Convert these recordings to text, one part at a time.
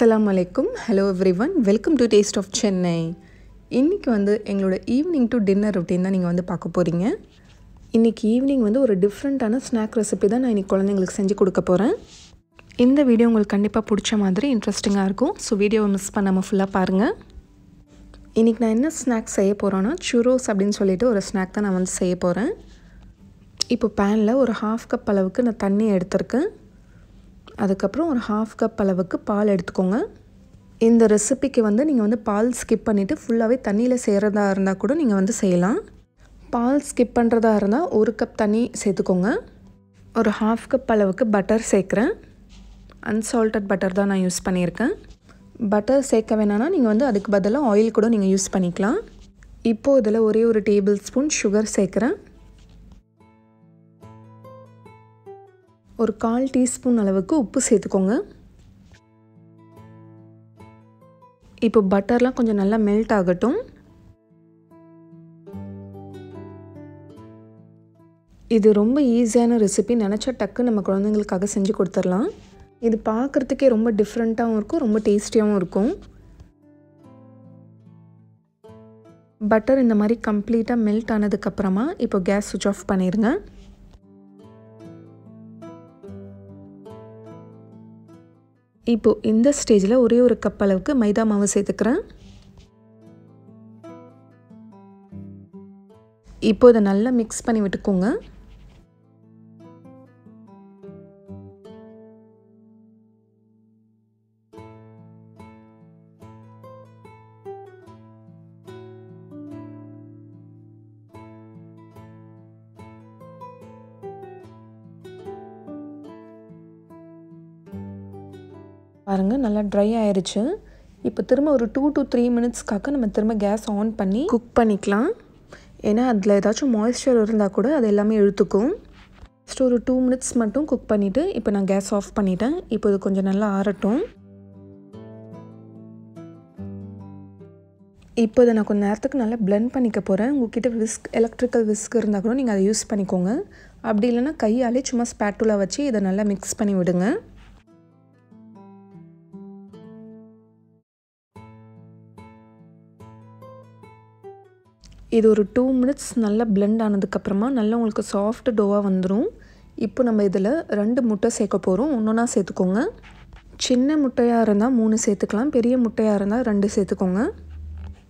Assalamu alaikum. Hello everyone. Welcome to Taste of Chennai. இன்னைக்கு வந்து எங்களோட ஈவினிங் டு டின்னர் ரொட்டீன் தான் நீங்கள் வந்து பார்க்க போகிறீங்க. இன்றைக்கி ஈவினிங் வந்து ஒரு டிஃப்ரெண்ட்டான ஸ்நாக் ரெசிபி தான் நான் இன்றைக்கி குழந்தைங்களுக்கு செஞ்சு கொடுக்க போகிறேன். இந்த வீடியோ உங்களுக்கு கண்டிப்பாக பிடிச்ச மாதிரி இன்ட்ரெஸ்டிங்காக இருக்கும். ஸோ வீடியோவை மிஸ் பண்ணாமல் ஃபுல்லாக பாருங்கள். இன்றைக்கி நான் என்ன ஸ்நாக் செய்ய போகிறேன்னா Churros அப்படின்னு சொல்லிட்டு ஒரு ஸ்நாக் தான் நான் வந்து செய்ய போகிறேன். இப்போ பேனில் ஒரு 1/2 கப் அளவுக்கு நான் தண்ணி எடுத்திருக்கேன். அதுக்கப்புறம் ஒரு 1/2 கப் அளவுக்கு பால் எடுத்துக்கோங்க. இந்த ரெசிபிக்கு வந்து நீங்கள் வந்து பால் ஸ்கிப் பண்ணிவிட்டு ஃபுல்லாகவே தண்ணியில் செய்கிறதா இருந்தால் கூட நீங்கள் வந்து செய்யலாம். பால் ஸ்கிப் பண்ணுறதா இருந்தால் 1 கப் தண்ணி சேர்த்துக்கோங்க. ஒரு 1/2 கப் அளவுக்கு பட்டர் சேர்க்குறேன். அன்சால்ட்டட் பட்டர் தான் நான் யூஸ் பண்ணியிருக்கேன். பட்டர் சேர்க்க வேணான்னா நீங்கள் வந்து அதுக்கு பதிலாக ஆயில் கூட நீங்கள் யூஸ் பண்ணிக்கலாம். இப்போது இதில் ஒரே ஒரு டேபிள் ஸ்பூன் சுகர் சேர்க்குறேன். ஒரு 1/4 டீஸ்பூன் அளவுக்கு உப்பு சேர்த்துக்கோங்க. இப்போ பட்டர்லாம் கொஞ்சம் நல்லா மெல்ட் ஆகட்டும். இது ரொம்ப ஈஸியான ரெசிபி. நினச்சா டக்கு நம்ம குழந்தைங்களுக்காக செஞ்சு கொடுத்துடலாம். இது பார்க்குறதுக்கே ரொம்ப டிஃப்ரெண்ட்டாகவும் இருக்கும், ரொம்ப டேஸ்டியாகவும் இருக்கும். பட்டர் இந்த மாதிரி கம்ப்ளீட்டாக மெல்ட் ஆனதுக்கப்புறமா இப்போ கேஸ் சுவிட்ச் ஆஃப் பண்ணிடுங்க. இப்போது இந்த ஸ்டேஜில் ஒரே ஒரு கப் அளவுக்கு மைதா மாவு சேர்த்துக்கிறேன். இப்போ இதை நல்லா மிக்ஸ் பண்ணி விட்டுக்கோங்க. பாருங்கள், நல்லா ட்ரை ஆயிடுச்சு. இப்போ திரும்ப ஒரு 2 to 3 மினிட்ஸ்க்காக நம்ம திரும்ப கேஸ் ஆன் பண்ணி குக் பண்ணிக்கலாம். ஏன்னா அதில் ஏதாச்சும் மாய்ஸ்சர் இருந்தால் கூட அது எல்லாமே இழுத்துக்கும். ஃபஸ்ட்டு ஒரு 2 மினிட்ஸ் மட்டும் குக் பண்ணிவிட்டு இப்போ நான் கேஸ் ஆஃப் பண்ணிட்டேன். இப்போ இது கொஞ்சம் நல்லா ஆறட்டும். இப்போ இதை நான் கொஞ்சம் நேரத்துக்கு நல்லா பிளெண்ட் பண்ணிக்க போகிறேன். உங்கள்கிட்ட எலக்ட்ரிக்கல் விஸ்க் இருந்தால் கூட நீங்கள் அதை யூஸ் பண்ணிக்கோங்க. அப்படி இல்லைன்னா கையாலே சும்மா ஸ்பேட்டுலா வச்சு இதை நல்லா மிக்ஸ் பண்ணி விடுங்க. இது ஒரு 2 மினிட்ஸ் நல்லா பிளெண்ட் ஆனதுக்கப்புறமா நல்லா உங்களுக்கு சாஃப்ட் டோவாக வந்துடும். இப்போ நம்ம இதில் 2 முட்டை சேர்க்க போகிறோம். ஒன்றா சேர்த்துக்கோங்க. சின்ன முட்டையாக இருந்தால் 3 சேர்த்துக்கலாம். பெரிய முட்டையாக இருந்தால் 2 சேர்த்துக்கோங்க.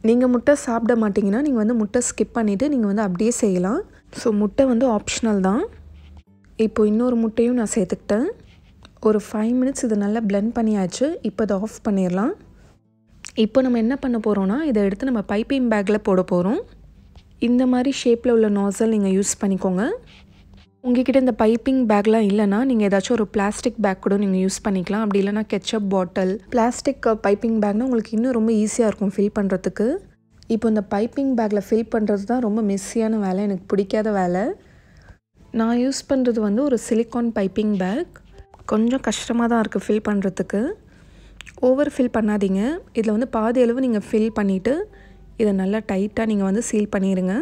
நீங்கள் முட்டை சாப்பிட மாட்டிங்கன்னா நீங்கள் வந்து முட்டை ஸ்கிப் பண்ணிவிட்டு நீங்கள் வந்து அப்படியே செய்யலாம். ஸோ முட்டை வந்து ஆப்ஷனல் தான். இப்போ இன்னொரு முட்டையும் நான் சேர்த்துக்கிட்டேன். ஒரு 5 மினிட்ஸ் இது நல்லா பிளெண்ட் பண்ணியாச்சு. இப்போ இதை ஆஃப் பண்ணிடலாம். இப்போ நம்ம என்ன பண்ண போகிறோன்னா இதை எடுத்து நம்ம பைப்பிங் பேக்கில் போட போகிறோம். இந்த மாதிரி ஷேப்பில் உள்ள நாசல் நீங்கள் யூஸ் பண்ணிக்கோங்க. உங்கள்கிட்ட இந்த பைப்பிங் பேக்லாம் இல்லைனா நீங்கள் ஏதாச்சும் ஒரு பிளாஸ்டிக் பேக் கூட நீங்கள் யூஸ் பண்ணிக்கலாம். அப்படி இல்லைனா கெச்சப் பாட்டில். பிளாஸ்டிக் பைப்பிங் பேக்னால் உங்களுக்கு இன்னும் ரொம்ப ஈஸியாக இருக்கும் ஃபில் பண்ணுறதுக்கு. இப்போ இந்த பைப்பிங் பேக்கில் ஃபில் பண்ணுறது தான் ரொம்ப மெஸ்ஸியான வேலை, எனக்கு பிடிக்காத வேலை. நான் யூஸ் பண்ணுறது வந்து ஒரு சிலிக்கான் பைப்பிங் பேக். கொஞ்சம் கஷ்டமாக தான் இருக்குது ஃபில் பண்ணுறதுக்கு. ஓவர் ஃபில் பண்ணாதீங்க. இதில் வந்து பாதி அளவு நீங்கள் ஃபில் பண்ணிவிட்டு இதை நல்லா டைட்டாக நீங்கள் வந்து சீல் பண்ணிடுங்க.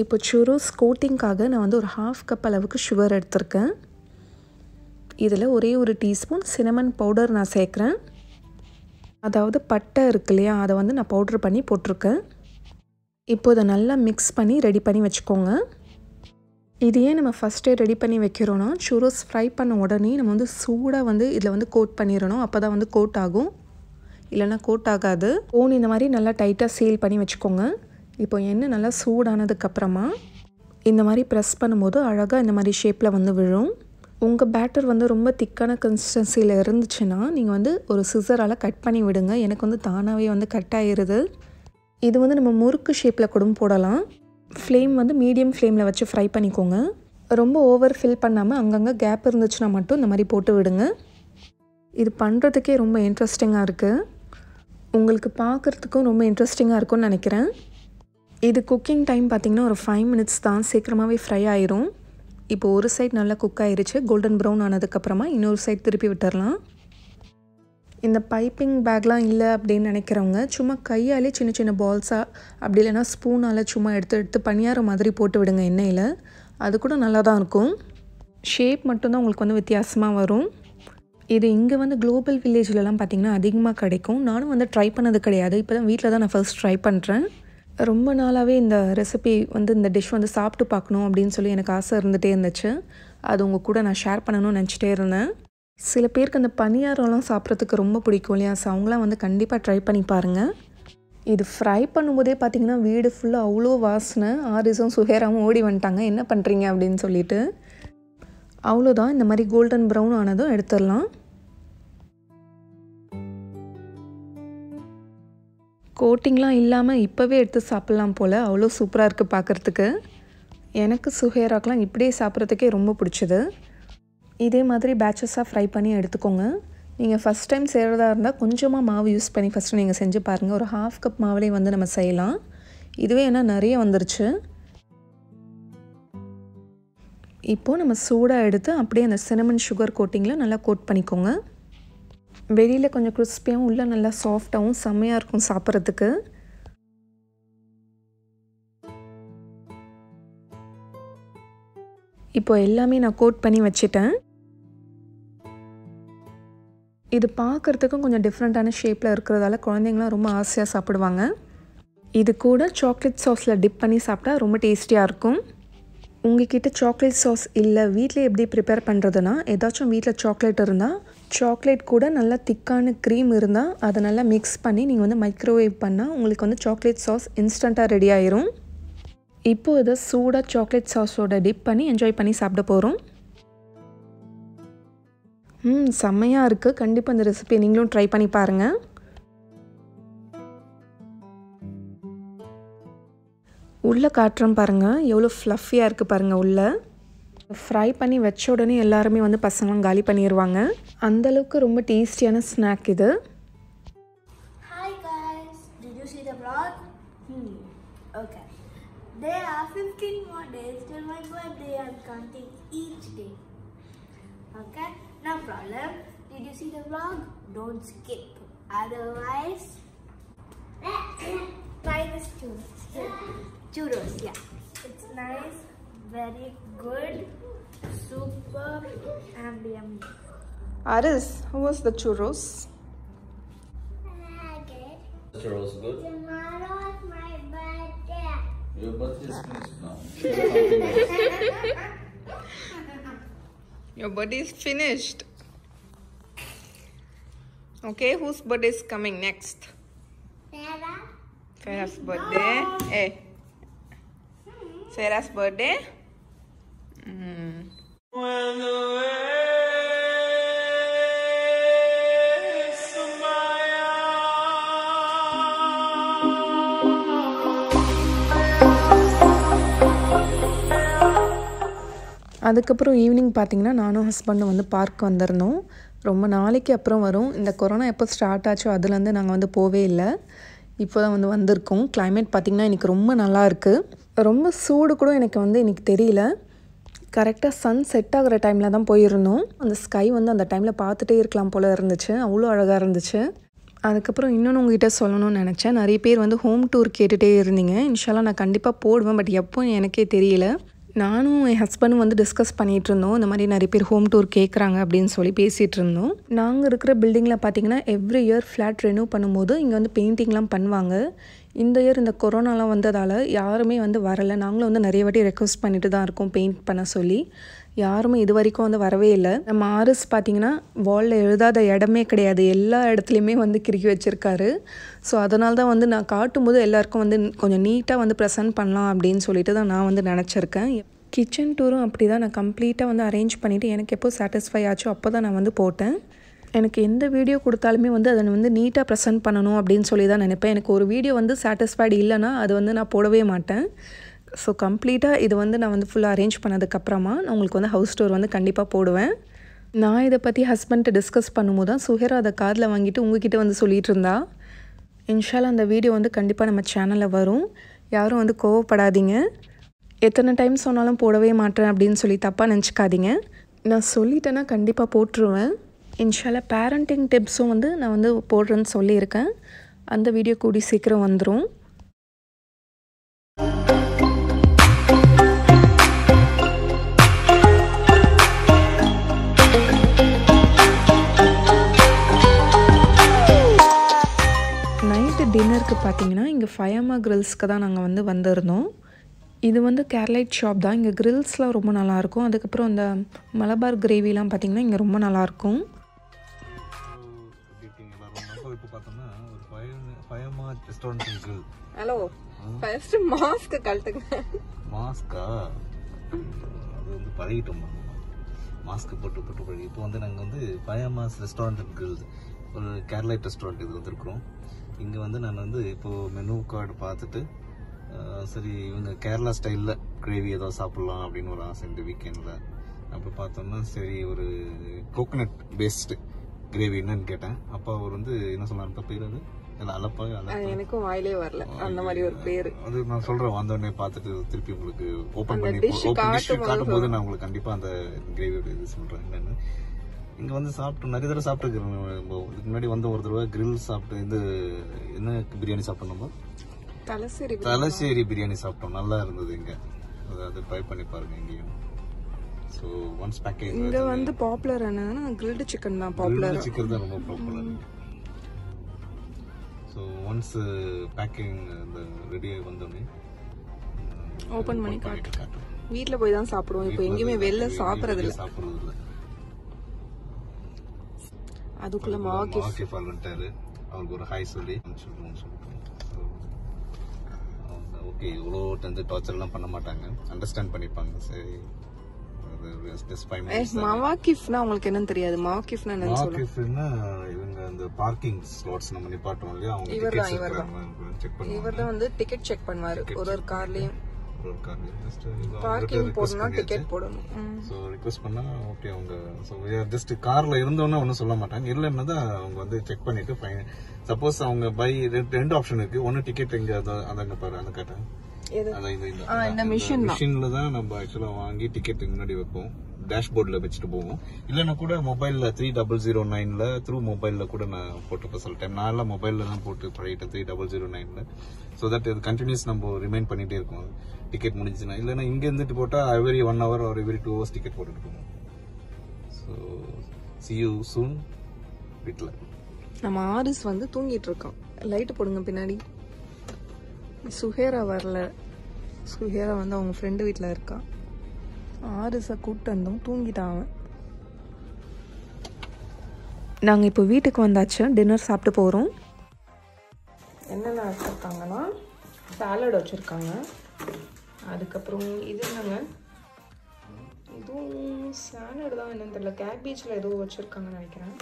இப்போ Churros கோட்டிங்காக நான் வந்து ஒரு 1/2 கப் அளவுக்கு சுகர் எடுத்திருக்கேன். இதில் ஒரே ஒரு டீஸ்பூன் சினமன் பவுடர் நான் சேர்க்குறேன். அதாவது பட்டை இருக்கு இல்லையா, அதை வந்து நான் பவுட்ரு பண்ணி போட்டிருக்கேன். இப்போ இதை நல்லா மிக்ஸ் பண்ணி ரெடி பண்ணி வச்சுக்கோங்க. இதையே நம்ம ஃபஸ்ட்டே ரெடி பண்ணி வைக்கிறோன்னா Churros ஃப்ரை பண்ண உடனே நம்ம வந்து சூடாக வந்து இதில் வந்து கோட் பண்ணிடணும். அப்போ தான் வந்து கோட் ஆகும், இல்லைனா கோட் ஆகாது. கோன் இந்த மாதிரி நல்லா டைட்டாக சீல் பண்ணி வச்சுக்கோங்க. இப்போ எண்ணெய் நல்லா சூடானதுக்கப்புறமா இந்த மாதிரி ப்ரெஸ் பண்ணும்போது அழகாக இந்த மாதிரி ஷேப்பில் வந்து விழும். உங்கள் பேட்டர் வந்து ரொம்ப திக்கான கன்சிஸ்டன்சியில் இருந்துச்சுன்னா நீங்கள் வந்து ஒரு சிசரால் கட் பண்ணி விடுங்க. எனக்கு வந்து தானாகவே வந்து கட் ஆகிடுது. இது வந்து நம்ம முறுக்கு ஷேப்பில் கூட போடலாம். ஃப்ளேம் வந்து மீடியம் ஃப்ளேமில் வச்சு ஃப்ரை பண்ணிக்கோங்க. ரொம்ப ஓவர் ஃபில் பண்ணாமல் அங்கங்கே கேப் இருந்துச்சுன்னா மட்டும் இந்த மாதிரி போட்டு விடுங்க. இது பண்ணுறதுக்கே ரொம்ப இன்ட்ரெஸ்டிங்காக இருக்குது. உங்களுக்கு பார்க்குறதுக்கும் ரொம்ப இன்ட்ரெஸ்டிங்காக இருக்கும்னு நினைக்கிறேன். இது குக்கிங் டைம் பார்த்திங்கன்னா ஒரு 5 மினிட்ஸ் தான், சீக்கிரமாகவே ஃப்ரை ஆயிரும். இப்போ ஒரு சைட் நல்லா குக் ஆயிருச்சு. கோல்டன் ப்ரௌன் ஆனதுக்கப்புறமா இன்னொரு சைட் திருப்பி விட்டுடலாம். இந்த பைப்பிங் பேக்லாம் இல்லை அப்படின்னு நினைக்கிறவங்க சும்மா கையாலே சின்ன சின்ன பால்ஸாக அப்படி இல்லைனா ஸ்பூனால் சும்மா எடுத்து பணியார மாதிரி போட்டு விடுங்க எண்ணெயில். அது கூட நல்லா தான் இருக்கும். ஷேப் மட்டும்தான் உங்களுக்கு வந்து வித்தியாசமாக வரும். இது இங்கே வந்து குளோபல் வில்லேஜ்லலாம் பார்த்திங்கன்னா அதிகமாக கிடைக்கும். நானும் வந்து ட்ரை பண்ணது கிடையாது. இப்போ தான் வீட்டில் தான் நான் ஃபர்ஸ்ட் ட்ரை பண்ணுறேன். ரொம்ப நாளாகவே இந்த ரெசிபி வந்து இந்த டிஷ் வந்து சாப்பிட்டு பார்க்கணும் அப்படின்னு சொல்லி எனக்கு ஆசை இருந்துகிட்டே இருந்துச்சு. அது உங்கள் கூட நான் ஷேர் பண்ணணும்னு நினச்சிட்டே இருந்தேன். சில பேருக்கு அந்த பணியாரம்லாம் சாப்பிட்றதுக்கு ரொம்ப பிடிக்கும் இல்லையா? ஸோ அவங்களாம் வந்து கண்டிப்பாக ட்ரை பண்ணி பாருங்கள். இது ஃப்ரை பண்ணும்போதே பார்த்திங்கன்னா வீடு ஃபுல்லாக அவ்வளோ வாசனை. ஆரிஸும் சுஹேராவும் ஓடி வந்துட்டாங்க, என்ன பண்ணுறீங்க அப்படின்னு சொல்லிட்டு. அவ்வளோதான், இந்த மாதிரி கோல்டன் ப்ரௌன் ஆனதும் எடுத்துடலாம். கோட்டிங்லாம் இல்லாமல் இப்போவே எடுத்து சாப்பிட்லாம் போல், அவ்வளோ சூப்பராக இருக்குது பார்க்குறதுக்கு. எனக்கு சுஹேராக்கெலாம் இப்படியே சாப்பிட்றதுக்கே ரொம்ப பிடிச்சது. இதே மாதிரி பேட்சஸாக ஃப்ரை பண்ணி எடுத்துக்கோங்க. நீங்கள் ஃபஸ்ட் டைம் செய்கிறதா இருந்தால் கொஞ்சமாக மாவு யூஸ் பண்ணி ஃபஸ்ட்டு நீங்கள் செஞ்சு பாருங்கள். ஒரு 1/2 கப் மாவுலேயே வந்து நம்ம செய்யலாம். இதுவே என்ன நிறைய வந்துருச்சு. இப்போது நம்ம சூடாக எடுத்து அப்படியே அந்த சினமன் சுகர் கோட்டிங்கில் நல்லா கோட் பண்ணிக்கோங்க. வெளியில் கொஞ்சம் கிறிஸ்பியாகவும் உள்ளே நல்லா சாஃப்டாகவும் செம்மையாக இருக்கும் சாப்பிட்றதுக்கு. இப்போ எல்லாமே நான் கோட் பண்ணி வச்சுட்டேன். இது பார்க்குறதுக்கும் கொஞ்சம் டிஃப்ரெண்ட்டான ஷேப்பில் இருக்கிறதால குழந்தைங்களாம் ரொம்ப ஆசையாக சாப்பிடுவாங்க. இது கூட சாக்லேட் சாஸில் டிப் பண்ணி சாப்பிட்டா ரொம்ப டேஸ்டியாக இருக்கும். உங்ககிட்ட சாக்லேட் சாஸ் இல்லை, வீட்டில் எப்படி ப்ரிப்பேர் பண்ணுறதுனா, ஏதாச்சும் வீட்டில் சாக்லேட் இருந்தால் சாக்லேட் கூட நல்லா திக்கான க்ரீம் இருந்தால் அதை நல்லா மிக்ஸ் பண்ணி நீங்கள் வந்து மைக்ரோவேவ் பண்ணால் உங்களுக்கு வந்து சாக்லேட் சாஸ் இன்ஸ்டண்ட்டாக ரெடி ஆயிரும். இப்போது இதை சூடாக சாக்லேட் சாஸோட டிப் பண்ணி என்ஜாய் பண்ணி சாப்பிட போகிறோம். செம்மையாக இருக்குது. கண்டிப்பாக இந்த ரெசிபியை நீங்களும் ட்ரை பண்ணி பாருங்கள். உள்ளே காட்டுறோம் பாருங்கள், எவ்வளோ ஃப்ளஃபியாக இருக்குது பாருங்கள். உள்ளே ஃப்ரை பண்ணி வச்ச உடனே எல்லாருமே வந்து பசங்களாம் காலி பண்ணிடுவாங்க. அந்தளவுக்கு ரொம்ப டேஸ்டியான ஸ்நாக் இது. Hi guys, did you see the vlog? Okay. There are 15 more days till my birthday. I'm counting each day. Okay, no problem. Did you see the vlog? Don't skip. Otherwise, try this churros. Yeah, it's nice, very good, super, and yummy. Aris, how was the churros? Good. Churros good? Tomorrow is my birthday. Your birthday is finished now. Your birthday is finished. Okay, whose birthday is coming next? Sarah. Sarah's birthday. Hey. Sarah's birthday. When the waves of அதுக்கப்புறம் evening பார்த்திங்கன்னா நானும் ஹஸ்பண்டும் வந்து park வந்திருந்தோம். ரொம்ப நாளைக்கு அப்புறம் வரும். இந்த கொரோனா எப்போ ஸ்டார்ட் ஆச்சோ அதுலேருந்து நாங்கள் வந்து போவே இல்லை. இப்போ தான் வந்து வந்திருக்கோம். கிளைமேட் பார்த்திங்கன்னா இன்றைக்கி ரொம்ப நல்லா இருக்குது. ரொம்ப சூடு கூட எனக்கு வந்து இன்றைக்கி தெரியல. கரெக்டாக சன் செட் ஆகிற டைமில் தான் போயிருந்தோம். அந்த ஸ்கை வந்து அந்த டைமில் பார்த்துட்டே இருக்கலாம் போல் இருந்துச்சு. அவ்வளோ அழகாக இருந்துச்சு. அதுக்கப்புறம் இன்னொன்று உங்ககிட்ட சொல்லணும்னு நினச்சேன். நிறைய பேர் வந்து ஹோம் டூர் கேட்டுகிட்டே இருந்தீங்க. இன்ஷால்லாம் நான் கண்டிப்பாக போடுவேன். பட் எப்போ எனக்கே தெரியல. நானும் என் ஹஸ்பண்டும் வந்து டிஸ்கஸ் பண்ணிகிட்டு இருந்தோம். இந்த மாதிரி நிறைய பேர் ஹோம் டூர் கேட்குறாங்க அப்படின்னு சொல்லி பேசிகிட்டு இருந்தோம். நாங்கள் இருக்கிற பில்டிங்கில் பார்த்திங்கன்னா எவ்ரி இயர் ஃப்ளாட் ரெனியூ பண்ணும்போது இங்கே வந்து பெயிண்டிங்லாம் பண்ணுவாங்க. இந்த இயர் இந்த கொரோனாலாம் வந்ததால் யாருமே வந்து வரலை. நாங்களும் வந்து நிறைய வாட்டி ரெக்வஸ்ட் பண்ணிட்டு தான் இருக்கோம் பெயிண்ட் பண்ண சொல்லி. யாருமே இது வரைக்கும் வந்து வரவே இல்லை. நம்ம ஆர்எஸ் பார்த்திங்கன்னா வாலில் எழுதாத இடமே கிடையாது. எல்லா இடத்துலையுமே வந்து கிறுக்கி வச்சுருக்காரு. ஸோ அதனால தான் வந்து நான் காட்டும்போது எல்லாருக்கும் வந்து கொஞ்சம் நீட்டாக வந்து ப்ரெசென்ட் பண்ணலாம் அப்படின்னு சொல்லிட்டு தான் நான் வந்து நினச்சிருக்கேன். கிச்சன் டூரும் அப்படி தான் நான் கம்ப்ளீட்டாக வந்து அரேஞ்ச் பண்ணிவிட்டு எனக்கு எப்போ சாட்டிஸ்ஃபை ஆச்சோ அப்போ தான் நான் வந்து போட்டேன். எனக்கு எந்த வீடியோ கொடுத்தாலுமே வந்து அதை வந்து நீட்டாக ப்ரெசென்ட் பண்ணணும் அப்படின்னு சொல்லி தான் நினைப்பேன். எனக்கு ஒரு வீடியோ வந்து சாட்டிஸ்ஃபைடு இல்லைன்னா அது வந்து நான் போடவே மாட்டேன். ஸோ கம்ப்ளீட்டாக இது வந்து நான் வந்து ஃபுல்லாக அரேஞ்ச் பண்ணதுக்கப்புறமா நான் உங்களுக்கு வந்து ஹவுஸ் டூர் வந்து கண்டிப்பாக போடுவேன். நான் இதை பற்றி ஹஸ்பண்ட்டை டிஸ்கஸ் பண்ணும்போது தான் சுஹேரா அதை காதில் வாங்கிட்டு உங்ககிட்ட வந்து சொல்லிகிட்டு இருந்தா. இன்ஷால்லா அந்த வீடியோ வந்து கண்டிப்பாக நம்ம சேனலில் வரும். யாரும் வந்து கோவப்படாதீங்க. எத்தனை டைம் சொன்னாலும் போடவே மாட்டேன் அப்படின்னு சொல்லி தப்பாக நினச்சிக்காதீங்க. நான் சொல்லிட்டேன்னா கண்டிப்பாக போட்டுருவேன். இன்ஷால்லா பேரண்டிங் டிப்ஸும் வந்து நான் வந்து போடுறேன்னு சொல்லியிருக்கேன். அந்த வீடியோ கூடி சீக்கிரம் வந்துடும். ஃபயமா கிரில்ஸ்க்கு தான் நாங்கள் வந்து வந்திருந்தோம். இது வந்து கேரளைட் ஷாப் தான். இங்கே கிரில்ஸ்லாம் ரொம்ப நல்லாயிருக்கும். அதுக்கப்புறம் இந்த மலபார் கிரேவிலாம் பார்த்திங்கன்னா இங்கே ரொம்ப நல்லாயிருக்கும். இப்போ பார்த்தோம்னா ஒரு ஃபயமா restaurant grill. Hello, first mask கழட்டுங்க. மாஸ்கா? அது வந்து பழகிட்டோம். மாஸ்க் போட்டு பழகி இப்போ வந்து நாங்கள் வந்து ஃபயமாஸ் ரெஸ்டாரண்ட் கிரில், ஒரு கேரளைட் ரெஸ்டாரண்ட் இது வந்திருக்கிறோம். இங்கே வந்து நான் வந்து இப்போது மெனு கார்டு பார்த்துட்டு சரி இவங்க கேரளா ஸ்டைலில் கிரேவி ஏதோ சாப்பிட்லாம் அப்படின்னு ஒரு ஆசை இந்த வீக்கெண்டில். அப்போ பார்த்தோம்னா சரி ஒரு கோகனட் பேஸ்டு கிரேவி என்னன்னு கேட்டேன். அப்போ அவர் வந்து என்ன சொன்னார், பேர் அது எனக்கும் வாயிலே வரல அந்த மாதிரி ஒரு பேரு. அது நான் சொல்றேன், வந்தோடனே பார்த்துட்டு திருப்பி உங்களுக்கு ஓபன் பண்ணி காட்டும் போது நான் உங்களுக்கு கண்டிப்பா அந்த கிரேவியோட இது சொல்றேன் என்னன்னு. இங்க வந்து சாப்பிட்டு நிறைய தடவை சாப்பிட்டுருக்கேன். இதுக்கு முன்னாடி வந்து ஒரு தடவை கிரில் சாப்பிட்டு இந்த என்ன பிரியாணி சாப்பிட்டோம், நம்ம தலசேரி பிரியாணி சாப்பிட்டோம். நல்லா இருந்தது இங்க. அதை ட்ரை பண்ணி பாருங்க இங்கேயும். ஸோ ஒன்ஸ் பேக்கேஜ் இங்க வந்து பாப்புலர் என்னன்னா கிரில்டு சிக்கன் தான். பாப்புலர் சிக்கன் தான் ரொம்ப பாப்புலர். ஸோ ஒன்ஸ் பேக்கிங் இந்த ரெடியாக வந்தோடனே ஓப்பன் பண்ணி காட்டுறோம். வீட்டில் போய் தான் சாப்பிடுவோம். இப்போ எங்கேயுமே வெளில சாப்பிட்றது இல்லை. அதுக்குள்ள மாவாக்கிஃப் வந்துட்டாரு. அவருக்கு ஒரு ஹாய் சொல்லி சொல்லிட்டு ஓகே, இவ்வளோ டார்ச்சர்லாம் பண்ண மாட்டாங்க, அண்டர்ஸ்டாண்ட் பண்ணிப்பாங்க. சரி, மாவாக்கிஃப்னா உங்களுக்கு என்னன்னு தெரியாது? மாவாக்கிஃப்னா என்னன்னு சொல்லுங்க. மாவாக்கிஃப்னா இவங்க அந்த பார்க்கிங் ஸ்லாட்ஸ் நம்ம நிப்பாட்டோம் இல்லையா, அவங்க டிக்கெட் செக் பண்ணுவாங்க. இவர்தான் வந்து டிக்கெட் செக் பண்ணுவாரு. ஒரு கார்லயும் பார்க்கிங் போடணும்னா டிக்கெட் போடணும். சோ ரிக்வெஸ்ட் பண்ணா ஓகே அவங்க ஜஸ்ட் கார்ல இருந்தோம்னா ஒன்னும் சொல்ல மாட்டாங்க. இல்லன்னா தான் அவங்க வந்து செக் பண்ணிட்டு ஃபைன். சப்போஸ் அவங்க பை ரெண்டு ஆப்ஷன் இருக்கு. ஒன்னு டிக்கெட் எங்க அங்க பாரு அந்த காட்ட இந்த மிஷின்ல தான் நம்ம ஆக்சுவலா வாங்கி டிக்கெட் முன்னாடி வைப்போம், டேஷ்போர்ட்ல வச்சுட்டு போவோம். இல்லைன்னா கூட மொபைல்ல 3009ல த்ரூ மொபைல்ல கூட நான் போட்டுப்பேன். சில டைம் நான் எல்லாம் மொபைல்ல தான் போட்டு பழகிட்டேன் 3009ல. ஸோ தட் இது கண்டினியூஸ் நம்ம ரிமைண்ட் பண்ணிட்டே இருக்கோம் டிக்கெட் முடிஞ்சுன்னா. இல்லைன்னா இங்க இருந்துட்டு போட்டா every 1 hour or every 2 hours ticket போட்டுட்டு போவோம். ஸோ see you soon வீட்டில். நம்ம ஆரிஸ் வந்து தூங்கிட்டு இருக்கோம். லைட் போடுங்க பின்னாடி. சுஹேரா வரல. சுஹேரா வந்து அவங்க ஃப்ரெண்டு வீட்டில் இருக்கா. ஆரிஸை கூப்பிட்டு வந்தோம், தூங்கிட்டான் அவன். நாங்கள் இப்போ வீட்டுக்கு வந்தாச்சு, டின்னர் சாப்பிட்டு போகிறோம். என்னென்ன வச்சுருக்காங்கன்னா சாலட் வச்சுருக்காங்க. அதுக்கப்புறம் இது என்னங்க, இதுவும் சாலட் தான் என்னன்னு தெரியல, கேபேஜில் ஏதோ வச்சுருக்காங்கன்னு நினைக்கிறேன்.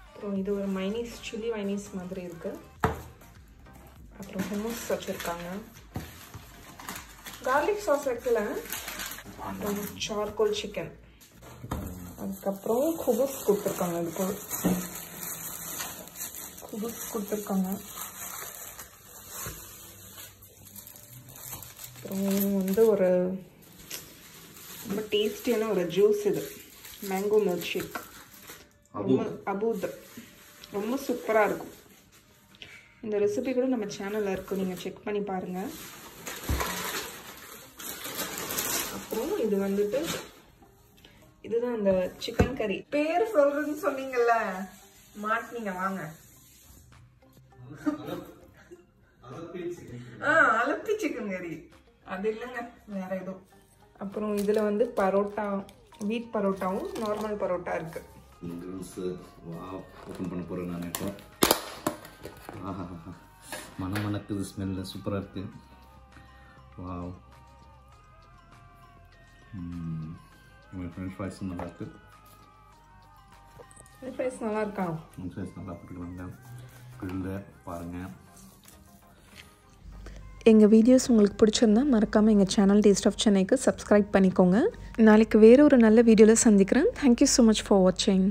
அப்புறம் இது ஒரு மைனீஸ், சில்லி மைனீஸ் மாதிரி இருக்குது. அப்புறம் ஹுமஸ் வச்சுருக்காங்க. கார்லிக் சாஸ் வைக்கல. அப்புறம் சார்கோல் சிக்கன். அதுக்கப்புறம் குபுஸ் கொடுத்துருக்காங்க. இதுக்கு குபுஸ் கொடுத்துருக்காங்க. அப்புறம் வந்து ஒரு ரொம்ப டேஸ்டியான ஒரு ஜூஸ், இது மேங்கோ மில்க் ஷேக். ரொம்ப அபூத், ரொம்ப சூப்பராக இருக்கும். இந்த ரெசிபி கூட நம்ம சேனலில் இருக்கும், நீங்கள் செக் பண்ணி பாருங்கள். அப்புறம் இது வந்துட்டு இதுதான் அந்த சிக்கன் கறி. பேர் சொல்றதுன்னு சொன்னீங்கல்ல, மாட்டினீங்க. வாங்க. அலப்பி சிக்கன் கறி அது இல்லைங்க, வேற ஏதோ. அப்புறம் இதுல வந்து பரோட்டா, வீட் பரோட்டாவும் நார்மல் பரோட்டா இருக்கு. ஓப்பன் பண்ண போறேன் நான் இப்போ. மணக்குது, ஸ்மெல்ல சூப்பராக இருக்கு. வாவ், ஃப்ரெஞ்ச் ஃப்ரைஸும் நல்லா இருக்கு. ஃப்ரெஞ்ச் ஃப்ரைஸ் நல்லா இருக்கா? ஃப்ரெஞ்ச் ஃப்ரைஸ் நல்லா போட்டுருக்காங்க. கிரில்ல பாருங்க. எங்கள் வீடியோஸ் உங்களுக்கு பிடிச்சிருந்தா மறக்காமல் எங்கள் சேனல் டேஸ்ட் ஆஃப் சென்னைக்கு சப்ஸ்கிரைப் பண்ணிக்கோங்க. நாளைக்கு வேறு ஒரு நல்ல வீடியோவில் சந்திக்கிறேன். தேங்க்யூ ஸோ மச் ஃபார் வாட்சிங்.